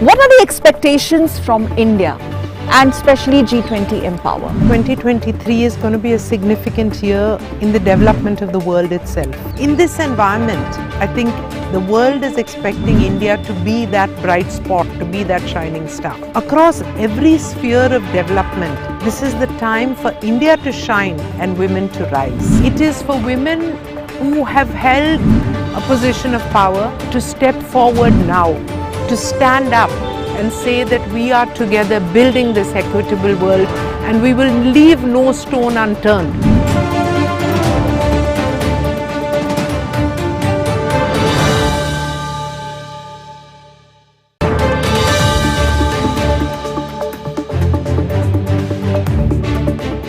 What are the expectations from India and especially G20 Empower? 2023 is going to be a significant year in the development of the world itself. In this environment, I think the world is expecting India to be that bright spot, to be that shining star. Across every sphere of development, this is the time for India to shine and women to rise. It is for women who have held a position of power to step forward now, to stand up and say that we are together building this equitable world and we will leave no stone unturned.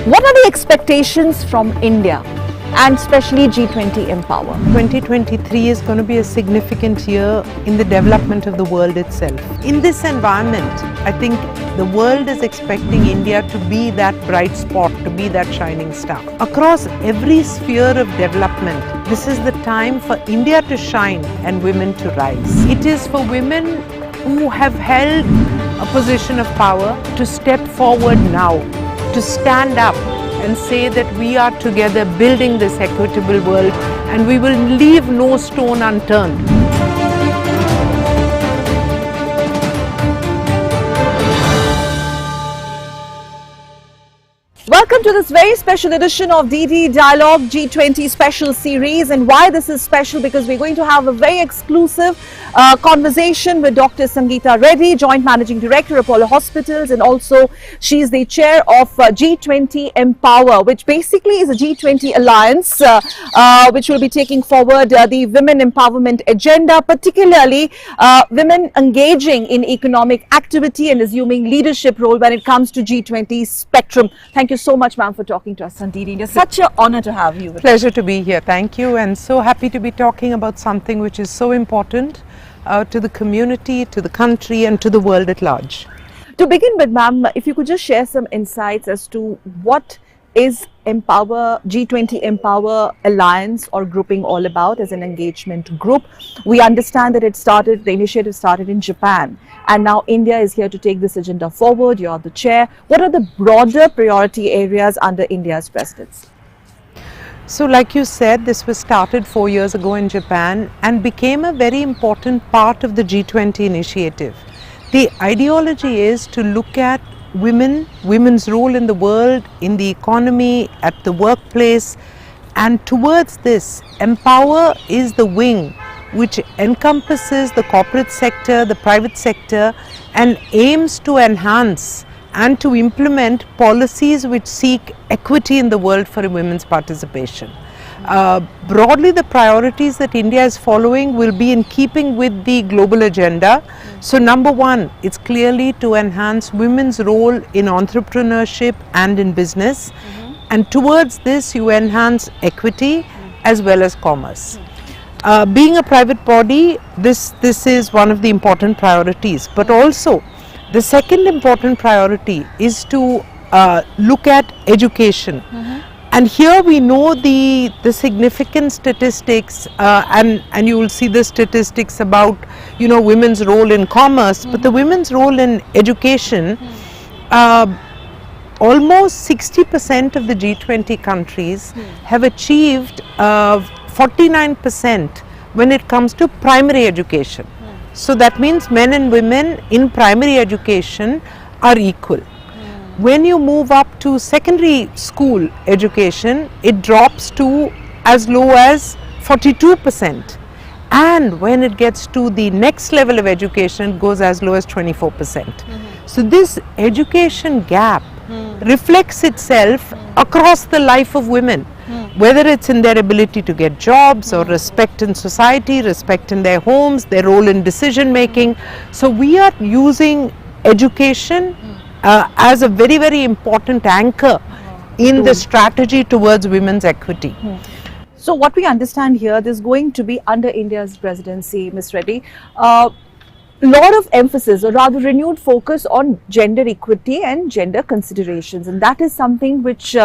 What are the expectations from India and especially G20 Empower? 2023 is going to be a significant year in the development of the world itself. In this environment, I think the world is expecting India to be that bright spot, to be that shining star. Across every sphere of development, this is the time for India to shine and women to rise. It is for women who have held a position of power to step forward now, to stand up and say that we are together building this equitable world and we will leave no stone unturned. Welcome to this very special edition of DD Dialogue G20 special series. And why this is special? Because we're going to have a very exclusive conversation with Dr. Sangita Reddy, Joint Managing Director, Apollo Hospitals, and also she's the chair of G20 Empower, which basically is a G20 alliance which will be taking forward the women empowerment agenda, particularly women engaging in economic activity and assuming leadership role when it comes to G20 spectrum. Thank you so much, ma'am, for talking to us on DD. It's such an honor to have you. Pleasure to be here. Thank you, and so happy to be talking about something which is so important to the community, to the country, and to the world at large. To begin with, ma'am, if you could just share some insights as to what is Empower, G20 Empower Alliance or grouping all about as an engagement group. We understand that the initiative started in Japan, and now India is here to take this agenda forward. You're the chair. What are the broader priority areas under India's presidency? So like you said, this was started 4 years ago in Japan and became a very important part of the G20 initiative. The ideology is to look at women's role in the world, in the economy, at the workplace, and towards this, Empower is the wing which encompasses the corporate sector, the private sector, and aims to enhance and to implement policies which seek equity in the world for women's participation. Broadly, the priorities that India is following will be in keeping with the global agenda. So number one, it's clearly to enhance women's role in entrepreneurship and in business. And towards this, you enhance equity as well as commerce. Being a private body, this is one of the important priorities. But also, the second important priority is to look at education. And here we know the significant statistics, and you will see the statistics about, you know, women's role in commerce, but the women's role in education, almost 60% of the G20 countries have achieved 49% when it comes to primary education. So that means men and women in primary education are equal. When you move up to secondary school education, it drops to as low as 42%. And when it gets to the next level of education, it goes as low as 24%. So this education gap reflects itself across the life of women, whether it's in their ability to get jobs or respect in society, respect in their homes, their role in decision making. So we are using education as a very, very important anchor in the strategy towards women's equity. So what we understand here, there's going to be under India's presidency, Ms. Reddy, lot of emphasis, or rather renewed focus on gender equity and gender considerations, and that is something which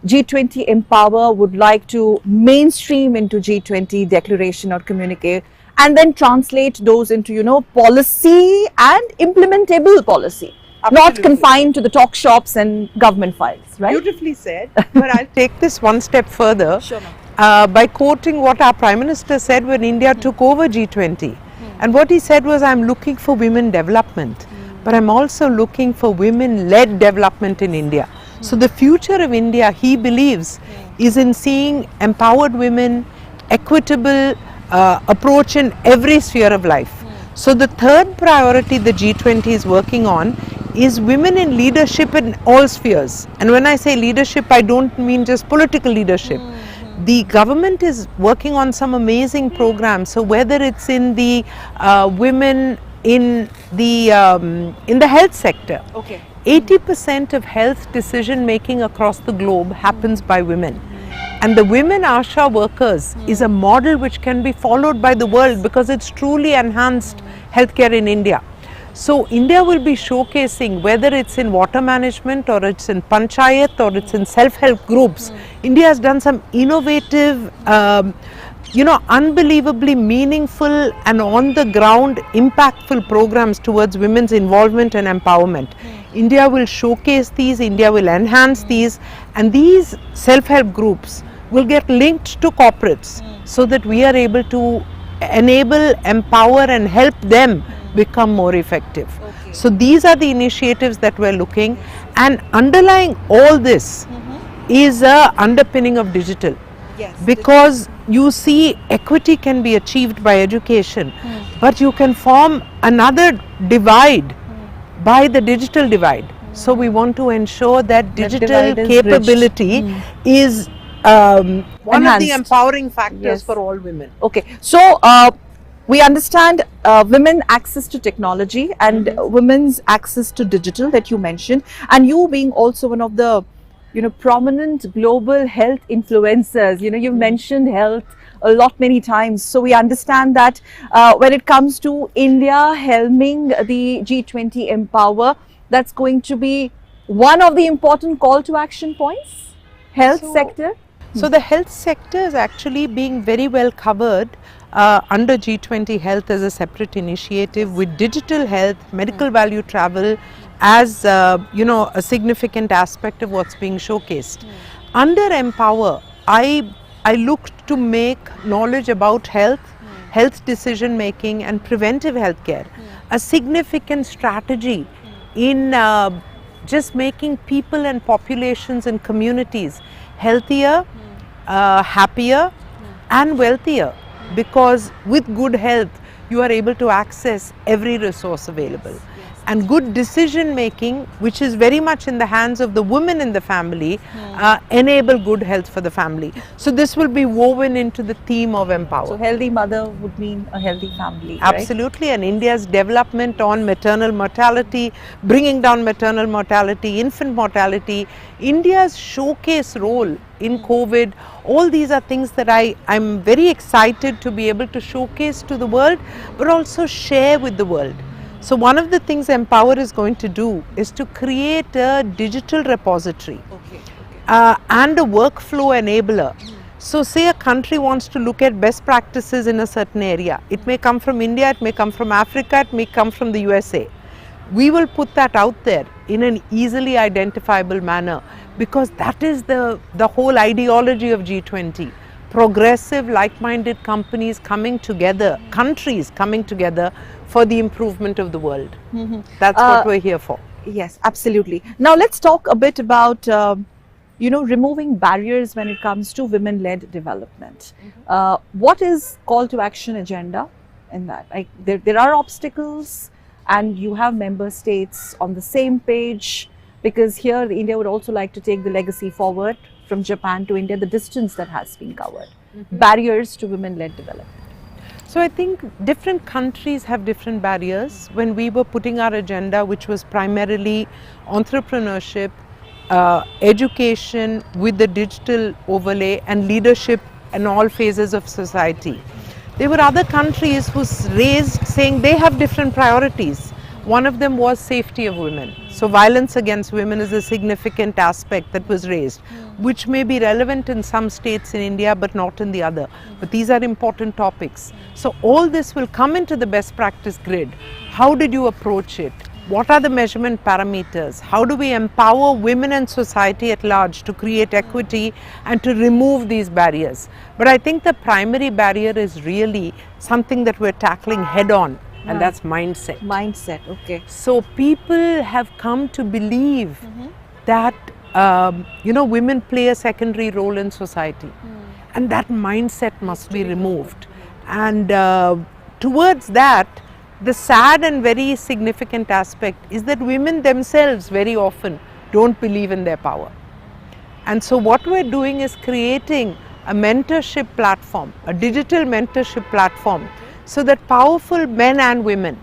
G20 Empower would like to mainstream into G20 declaration or communique and then translate those into, policy and implementable policy, not Absolutely. confined to the talk shops and government files, right? Beautifully said. But I'll take this one step further Sure, ma'am. by quoting what our Prime Minister said when India took over G20. And what he said was, I'm looking for women development, but I'm also looking for women-led development in India. So the future of India, he believes, is in seeing empowered women, equitable approach in every sphere of life. So the third priority the G20 is working on is women in leadership in all spheres. And when I say leadership, I don't mean just political leadership. The government is working on some amazing programs. So whether it's in the women in the health sector, Okay. 80% of health decision making across the globe happens by women. And the women ASHA workers is a model which can be followed by the world because it's truly enhanced healthcare in India. So India will be showcasing, whether it's in water management or it's in panchayat or it's in self-help groups. India has done some innovative, unbelievably meaningful and on the ground impactful programs towards women's involvement and empowerment. India will showcase these, India will enhance these, and these self-help groups will get linked to corporates so that we are able to enable, empower and help them become more effective. Okay. So these are the initiatives that we're looking, and underlying all this is a underpinning of digital. Yes. Because you see, equity can be achieved by education, but you can form another divide by the digital divide. So we want to ensure that digital divide is capability is one of the Enhanced. empowering factors Yes. for all women. Okay, so we understand women access to technology and women's access to digital that you mentioned, and you being also one of the prominent global health influencers. You've mentioned health a lot many times, so we understand that when it comes to India helming the G20 Empower, that's going to be one of the important call to action points, health So- sector. So the health sector is actually being very well covered under G20 Health as a separate initiative, with digital health, medical value travel as a significant aspect of what's being showcased. Under Empower, I looked to make knowledge about health, health decision making and preventive healthcare a significant strategy in just making people and populations and communities healthier, happier and wealthier, because with good health you are able to access every resource available. And good decision making, which is very much in the hands of the women in the family, enable good health for the family. So this will be woven into the theme of Empower. So healthy mother would mean a healthy family, right? Absolutely, and India's development on maternal mortality, bringing down maternal mortality, infant mortality, India's showcase role in COVID, all these are things that I'm very excited to be able to showcase to the world, but also share with the world. So one of the things Empower is going to do is to create a digital repository and a workflow enabler. So say a country wants to look at best practices in a certain area. It may come from India, it may come from Africa, it may come from the USA. We will put that out there in an easily identifiable manner, because that is the whole ideology of G20. Progressive, like-minded companies coming together, countries coming together for the improvement of the world. That's what we're here for. Yes, absolutely. Now let's talk a bit about removing barriers when it comes to women-led development. What is call to action agenda in that? Like there are obstacles, and you have member states on the same page, because here India would also like to take the legacy forward from Japan to India, the distance that has been covered. Barriers to women-led development. So I think different countries have different barriers. When we were putting our agenda, which was primarily entrepreneurship, education with the digital overlay and leadership in all phases of society, there were other countries who raised saying they have different priorities. One of them was safety of women. So violence against women is a significant aspect that was raised, which may be relevant in some states in India but not in the other. But these are important topics. So all this will come into the best practice grid. How did you approach it? What are the measurement parameters? How do we empower women and society at large to create equity and to remove these barriers? But I think the primary barrier is really something that we're tackling head on, and that's mindset. Mindset, okay. So people have come to believe that women play a secondary role in society, and that mindset must be removed. And towards that, the sad and very significant aspect is that women themselves very often don't believe in their power. And so what we're doing is creating a mentorship platform, a digital mentorship platform, so that powerful men and women,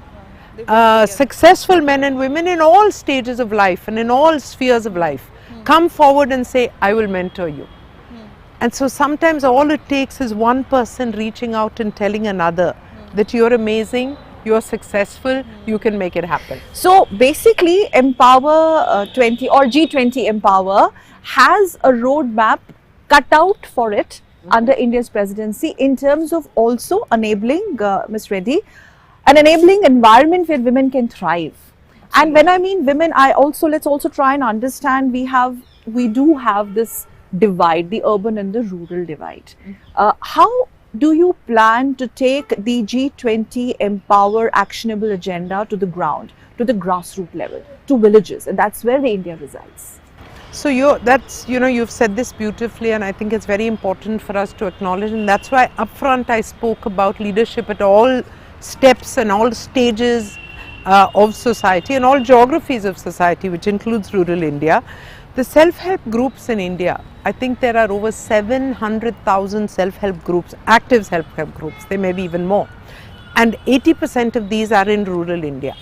successful men and women in all stages of life and in all spheres of life, come forward and say, I will mentor you. And so sometimes all it takes is one person reaching out and telling another that you're amazing, you're successful, you can make it happen. So basically, Empower 20 or G20 Empower has a roadmap cut out for it under India's presidency in terms of also enabling, Ms. Reddy, an enabling environment where women can thrive. And when I mean women, let's also try and understand we do have this divide, the urban and the rural divide. How do you plan to take the G20 Empower actionable agenda to the ground, to the grassroots level, to villages? And that's where India resides. So you've said this beautifully, and I think it's very important for us to acknowledge, and that's why upfront I spoke about leadership at all steps and all stages of society and all geographies of society, which includes rural India. The self-help groups in India, I think there are over 700,000 self-help groups, active self-help groups, there may be even more. And 80% of these are in rural India.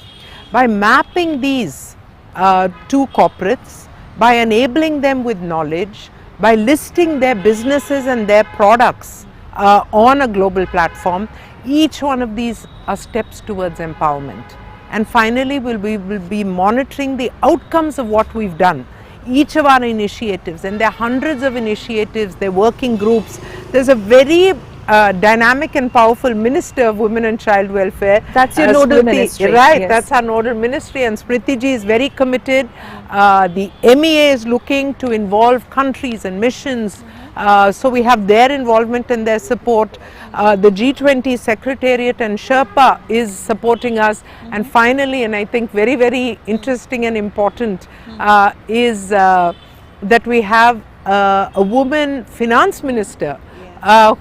By mapping these to corporates, by enabling them with knowledge, by listing their businesses and their products on a global platform, each one of these are steps towards empowerment. And finally, we will be monitoring the outcomes of what we've done. Each of our initiatives, and there are hundreds of initiatives, there are working groups. There's a very dynamic and powerful Minister of Women and Child Welfare. That's your nodal ministry. Right, yes. That's our nodal ministry, and Smriti ji is very committed. The MEA is looking to involve countries and missions. So we have their involvement and their support. The G20 Secretariat and Sherpa is supporting us. And finally, and I think very, very interesting and important, is that we have a woman finance minister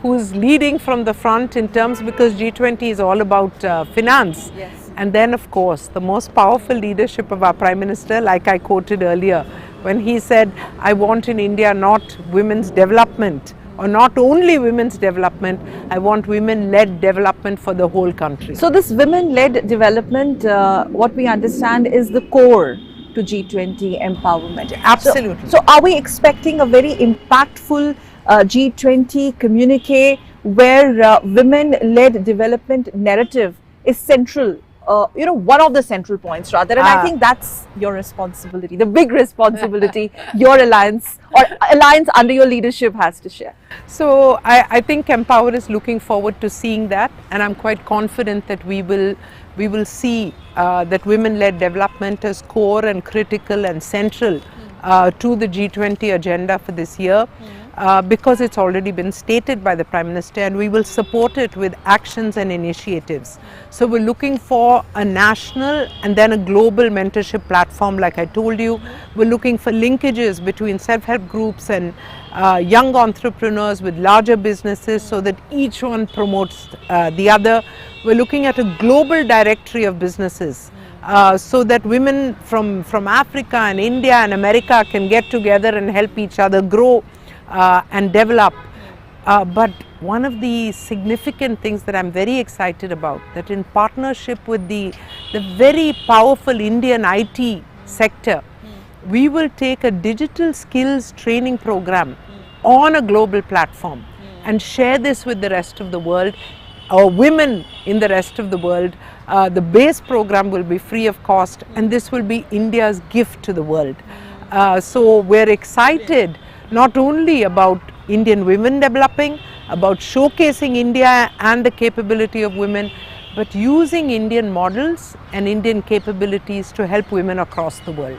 who's leading from the front in terms, because G20 is all about finance. Yes. And then of course the most powerful leadership of our Prime Minister, like I quoted earlier, when he said, I want in India not women's development or not only women's development, I want women-led development for the whole country. So this women-led development, what we understand is the core to G20 empowerment. Absolutely. So are we expecting a very impactful G20 communique where women-led development narrative is central? One of the central points rather, and I think that's your responsibility, the big responsibility your alliance under your leadership has to share. So I think Empower is looking forward to seeing that, and I'm quite confident that we will see that women-led development as core and critical and central to the G20 agenda for this year. Because it's already been stated by the Prime Minister, and we will support it with actions and initiatives. So we're looking for a national and then a global mentorship platform, like I told you. We're looking for linkages between self-help groups and young entrepreneurs with larger businesses, so that each one promotes the other. We're looking at a global directory of businesses, so that women from Africa and India and America can get together and help each other grow and develop. But one of the significant things that I'm very excited about, that in partnership with the very powerful Indian IT sector, we will take a digital skills training program on a global platform and share this with the rest of the world, women in the rest of the world. The base program will be free of cost, and this will be India's gift to the world. So we're excited not only about Indian women developing, about showcasing India and the capability of women, but using Indian models and Indian capabilities to help women across the world.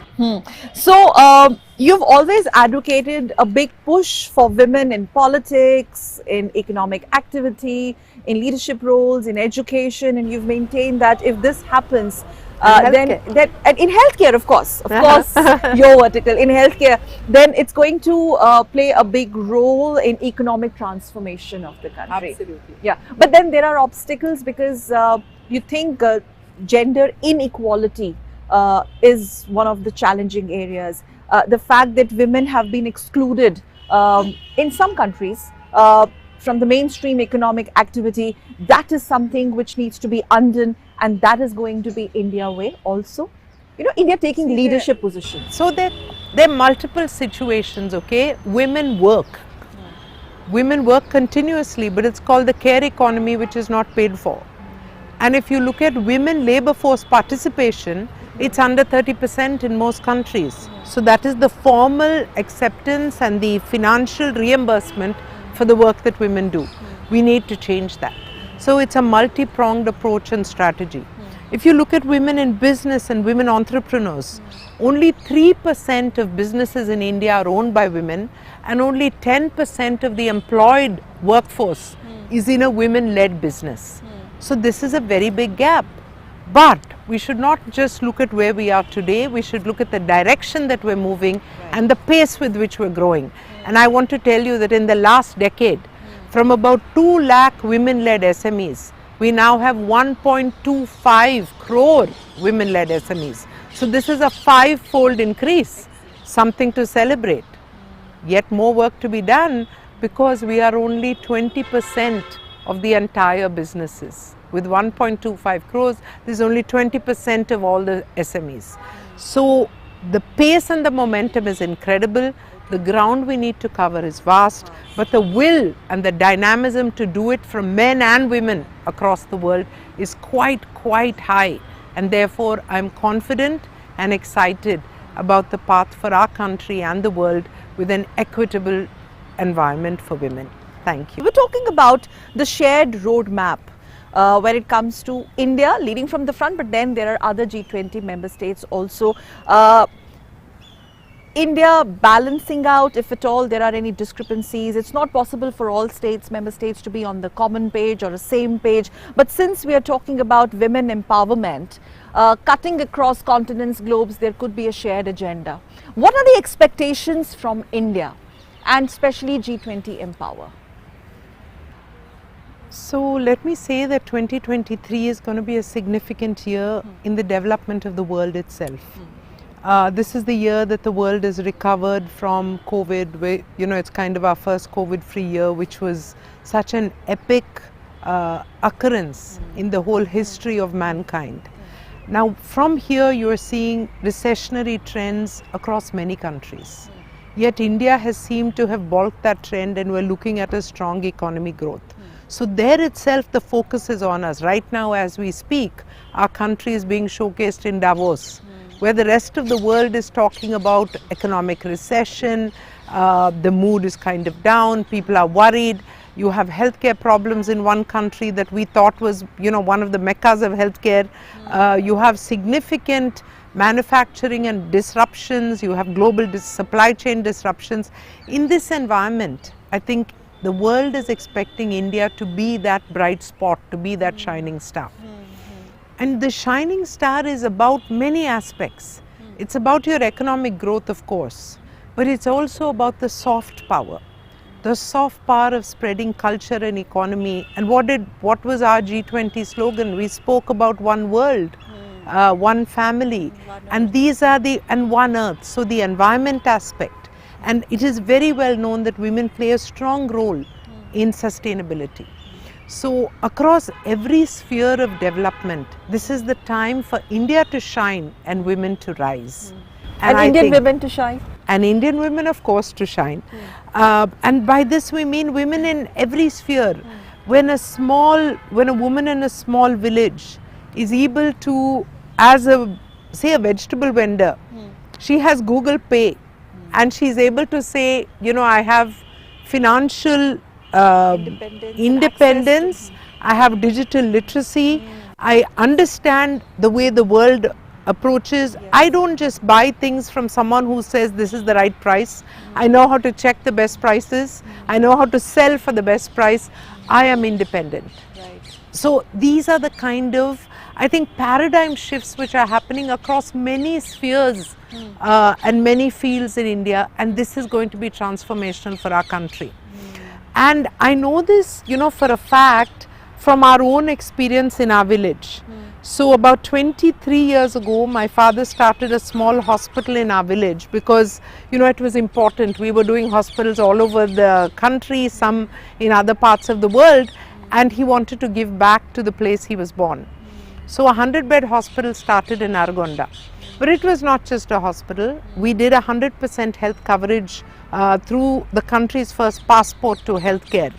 So, you've always advocated a big push for women in politics, in economic activity, in leadership roles, in education, and you've maintained that if this happens, then and in healthcare, of course, your vertical in healthcare, then it's going to play a big role in economic transformation of the country. Absolutely. Yeah, but then there are obstacles because you think gender inequality is one of the challenging areas. The fact that women have been excluded in some countries from the mainstream economic activity, that is something which needs to be undone, and that is going to be India way also. You know, India taking leadership positions. So there are multiple situations, okay? Women work. Women work continuously, but it's called the care economy, which is not paid for. And if you look at women labor force participation, it's under 30% in most countries. So that is the formal acceptance and the financial reimbursement for the work that women do. We need to change that. So it's a multi-pronged approach and strategy. If you look at women in business and women entrepreneurs, only 3% of businesses in India are owned by women, and only 10% of the employed workforce is in a women-led business. So this is a very big gap. But we should not just look at where we are today, we should look at the direction that we're moving and the pace with which we're growing. And I want to tell you that in the last decade, from about 2 lakh women-led SMEs, we now have 1.25 crore women-led SMEs. So this is a 5-fold increase, something to celebrate. Yet more work to be done because we are only 20% of the entire businesses. With 1.25 crores, there's only 20% of all the SMEs. So the pace and the momentum is incredible. The ground we need to cover is vast, but the will and the dynamism to do it from men and women across the world is quite high. And therefore, I'm confident and excited about the path for our country and the world with an equitable environment for women. Thank you. We're talking about the shared roadmap when it comes to India leading from the front, but then there are other G20 member states also. India balancing out, if at all there are any discrepancies. It's not possible for all states, member states, to be on the common page or a same page. But since we are talking about women empowerment, cutting across continents, globes, there could be a shared agenda. What are the expectations from India and especially G20 Empower? So let me say that 2023 is going to be a significant year in the development of the world itself. This is the year that the world has recovered from COVID, where, it's kind of our first COVID-free year, which was such an epic occurrence in the whole history of mankind. Now, from here, you are seeing recessionary trends across many countries. Yet India has seemed to have balked that trend, and we're looking at a strong economy growth. So there itself, the focus is on us. Right now, as we speak, our country is being showcased in Davos, where the rest of the world is talking about economic recession, the mood is kind of down, people are worried. You have healthcare problems in one country that we thought was, one of the meccas of healthcare. You have significant manufacturing and disruptions, you have global supply chain disruptions. In this environment, I think the world is expecting India to be that bright spot, to be that shining star. And the shining star is about many aspects. It's about your economic growth, of course, but it's also about the soft power. The soft power of spreading culture and economy. And what was our G20 slogan? We spoke about one world, one family, and and one earth. So the environment aspect. And it is very well known that women play a strong role in sustainability. So across every sphere of development, this is the time for India to shine and women to rise. And Indian women to shine? And Indian women, of course, to shine. And by this we mean women in every sphere. when a woman in a small village is able to, as a, say, a vegetable vendor, she has Google Pay, and she's able to say, you know, I have financial independence, I have digital literacy, I understand the way the world approaches. I don't just buy things from someone who says this is the right price. I know how to check the best prices. I know how to sell for the best price. I am independent. Right. So these are the kind of, I think, paradigm shifts which are happening across many spheres and many fields in India, and this is going to be transformational for our country. And I know this, you know, for a fact from our own experience in our village. So about 23 years ago, my father started a small hospital in our village because, you know, it was important. We were doing hospitals all over the country, some in other parts of the world, and he wanted to give back to the place he was born. So a 100-bed hospital started in Argonda. But it was not just a hospital. We did 100% health coverage through the country's first passport to healthcare.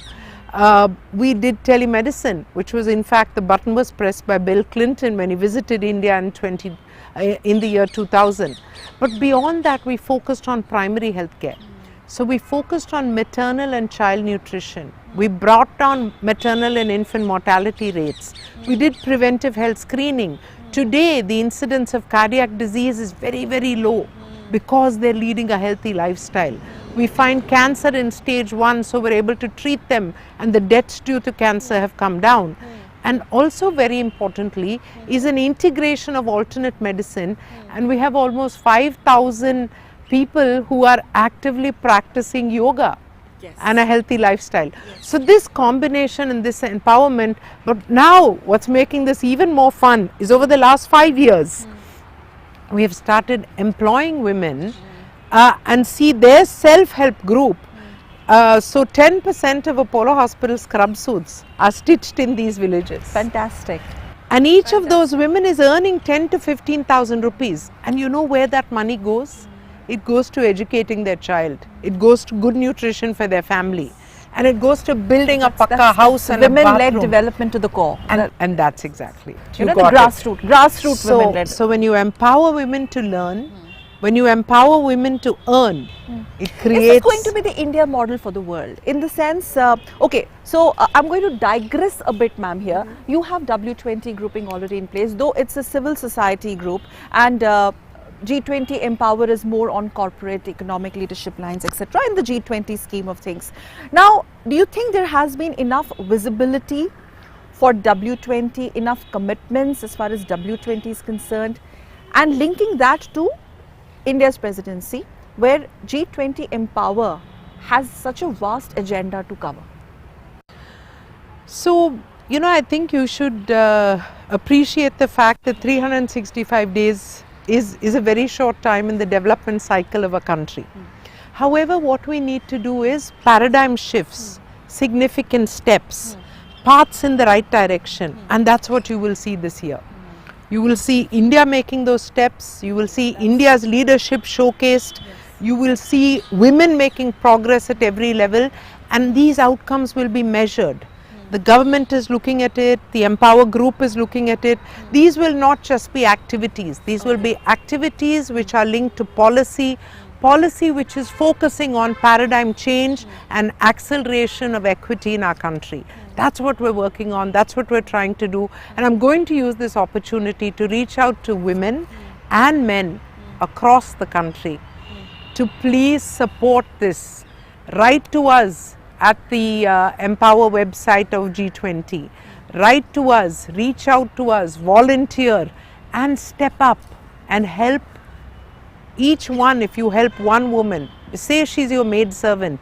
We did telemedicine, which was, in fact, the button was pressed by Bill Clinton when he visited India in the year 2000. But beyond that, we focused on primary healthcare. So we focused on maternal and child nutrition. We brought down maternal and infant mortality rates. We did preventive health screening. Today, the incidence of cardiac disease is very, very low because they're leading a healthy lifestyle. We find cancer in stage 1, so we're able to treat them, and the deaths due to cancer have come down. And also, very importantly, is an integration of alternate medicine, and we have almost 5,000 people who are actively practicing yoga and a healthy lifestyle. So this combination and this empowerment, but now what's making this even more fun is over the last 5 years, we have started employing women and see their self-help group. So 10% of Apollo Hospital scrub suits are stitched in these villages. Fantastic. And each of those women is earning 10 to 15,000 rupees. And you know where that money goes? It goes to educating their child. It goes to good nutrition for their family. And it goes to building a pakka house and a bathroom. Women-led development to the core. And that's exactly it. You know, the grassroots women-led. So when you empower women to learn, when you empower women to earn, it creates... Is this going to be the India model for the world? In the sense, okay, so I'm going to digress a bit, ma'am, here. You have W20 grouping already in place, though it's a civil society group, and G20 Empower is more on corporate economic leadership lines, etc. in the G20 scheme of things. Now, do you think there has been enough visibility for W20, enough commitments as far as W20 is concerned, and linking that to India's presidency, where G20 Empower has such a vast agenda to cover? So, you know, I think you should appreciate the fact that 365 days is a very short time in the development cycle of a country. However, what we need to do is paradigm shifts, significant steps, paths in the right direction, and that's what you will see this year. You will see India making those steps, you will see India's leadership showcased, you will see women making progress at every level, and these outcomes will be measured. The government is looking at it, the Empower group is looking at it. These will not just be activities, these will be activities which are linked to policy which is focusing on paradigm change and acceleration of equity in our country. That's what we're working on, that's what we're trying to do, and I'm going to use this opportunity to reach out to women and men across the country to please support this. Write to us at the Empower website of G20. Write to us, reach out to us, volunteer, and step up and help each one. If you help one woman, say she's your maid servant,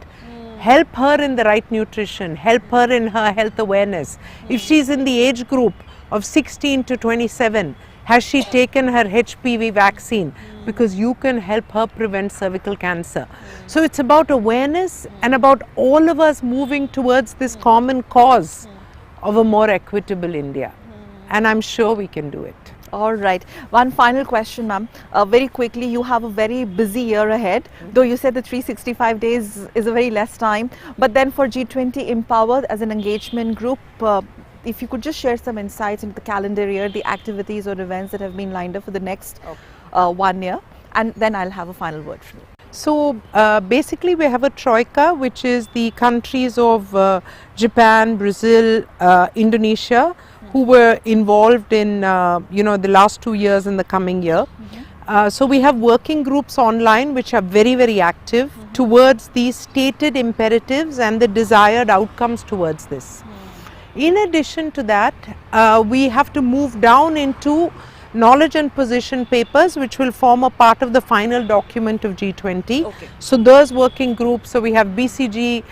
help her in the right nutrition, help her in her health awareness. If she's in the age group of 16 to 27, has she taken her HPV vaccine? Because you can help her prevent cervical cancer. So it's about awareness and about all of us moving towards this common cause of a more equitable India. And I'm sure we can do it. All right. One final question, ma'am. Very quickly, you have a very busy year ahead. Though you said the 365 days is a very less time. But then for G20 Empower as an engagement group, if you could just share some insights into the calendar year, the activities or events that have been lined up for the next 1 year. And then I'll have a final word from you. So basically we have a troika, which is the countries of Japan, Brazil, Indonesia, who were involved in the last 2 years and the coming year. So we have working groups online which are very active towards these stated imperatives and the desired outcomes towards this. In addition to that, we have to move down into knowledge and position papers, which will form a part of the final document of G20. Okay. So those working groups, so we have BCG,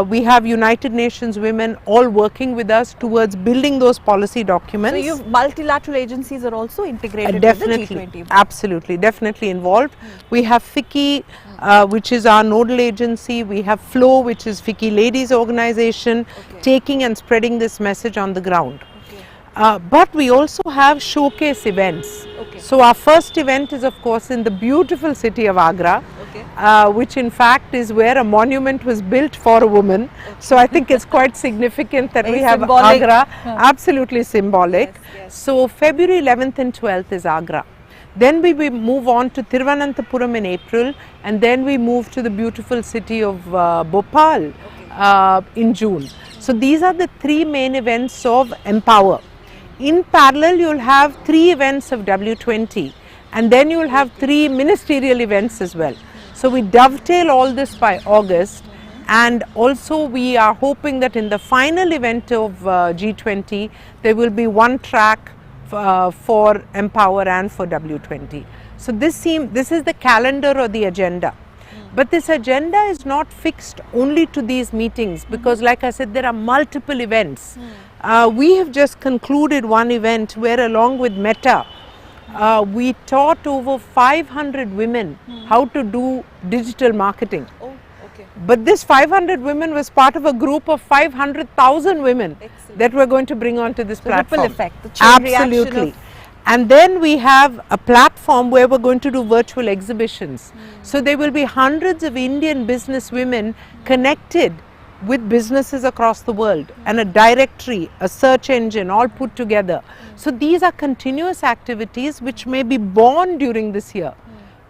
we have United Nations Women all working with us towards building those policy documents. So you've multilateral agencies are also integrated Definitely, with the G20. absolutely, definitely involved. We have FICCI, which is our nodal agency. We have FLOW, which is FICCI Ladies Organization, taking and spreading this message on the ground. But we also have showcase events. So our first event is of course in the beautiful city of Agra, which in fact is where a monument was built for a woman. So I think it's quite significant that we have symbolic. Agra, absolutely symbolic. So February 11th and 12th is Agra. Then we move on to Thiruvananthapuram in April, and then we move to the beautiful city of Bhopal in June. So these are the three main events of Empower. In parallel, you will have 3 events of W20, and then you will have 3 ministerial events as well. So we dovetail all this by August, and also we are hoping that in the final event of G20, there will be one track for Empower and for W20. So this is the calendar or the agenda. But this agenda is not fixed only to these meetings, because like I said, there are multiple events. We have just concluded one event where, along with Meta, we taught over 500 women how to do digital marketing. But this 500 women was part of a group of 500,000 women that we're going to bring onto this platform. Ripple effect, the chain reaction of. And then we have a platform where we're going to do virtual exhibitions. So there will be hundreds of Indian business women connected with businesses across the world, and a directory, a search engine, all put together. So these are continuous activities which may be born during this year,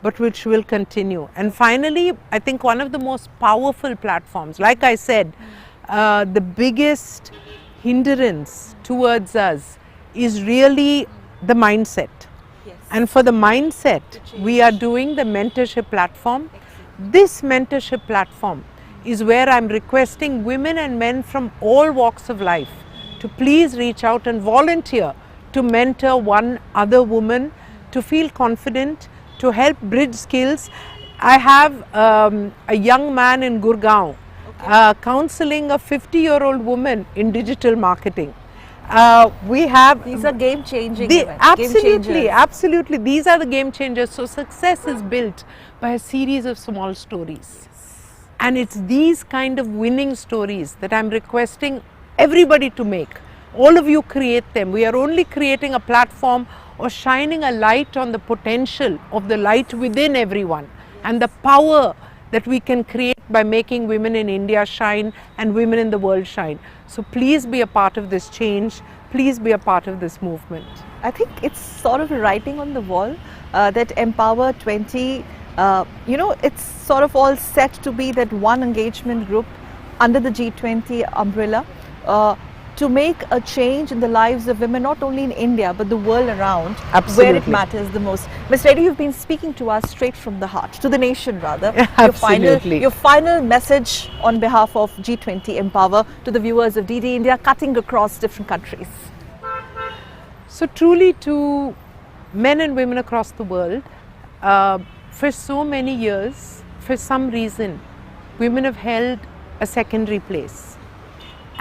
but which will continue. And finally, I think one of the most powerful platforms, like I said, the biggest hindrance towards us is really the mindset. And for the mindset, we are doing the mentorship platform. This mentorship platform is where I'm requesting women and men from all walks of life to please reach out and volunteer to mentor one other woman, to feel confident, to help bridge skills. I have a young man in Gurgaon counseling a 50-year-old woman in digital marketing. We have These are game-changing events. Absolutely. These are the game changers. So success is built by a series of small stories. And it's these kind of winning stories that I'm requesting everybody to make. All of you create them. We are only creating a platform or shining a light on the potential of the light within everyone and the power that we can create by making women in India shine and women in the world shine. So please be a part of this change. Please be a part of this movement. I think it's sort of a writing on the wall that Empower 20, it's sort of all set to be that one engagement group under the G20 umbrella to make a change in the lives of women, not only in India, but the world around, where it matters the most. Ms. Reddy, you've been speaking to us straight from the heart, to the nation rather. Absolutely. Your final message on behalf of G20 Empower to the viewers of DD India, cutting across different countries. So truly, to men and women across the world, for so many years, for some reason, women have held a secondary place.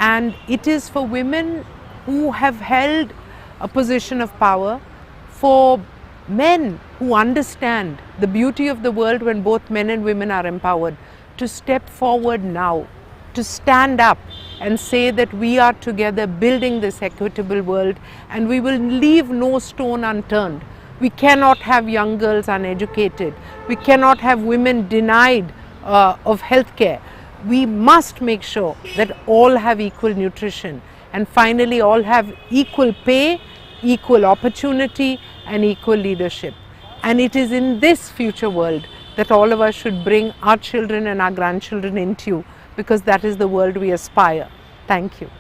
And it is for women who have held a position of power, for men who understand the beauty of the world when both men and women are empowered, to step forward now, to stand up and say that we are together building this equitable world, and we will leave no stone unturned. We cannot have young girls uneducated. We cannot have women denied of health care. We must make sure that all have equal nutrition, and finally all have equal pay, equal opportunity and equal leadership. And it is in this future world that all of us should bring our children and our grandchildren into, because that is the world we aspire. Thank you.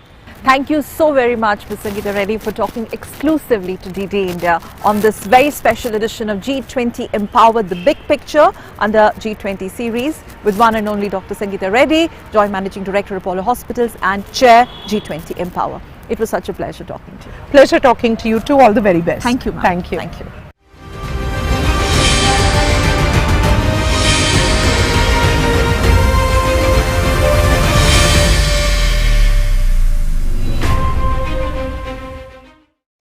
Thank you so very much, Ms. Sangita Reddy, for talking exclusively to DD India on this very special edition of G20 Empowered, the big picture under G20 series, with one and only Dr. Sangita Reddy, Joint Managing Director, Apollo Hospitals, and Chair, G20 Empower. It was such a pleasure talking to you. Pleasure talking to you too. All the very best. Thank you, ma'am. Thank you. Thank you.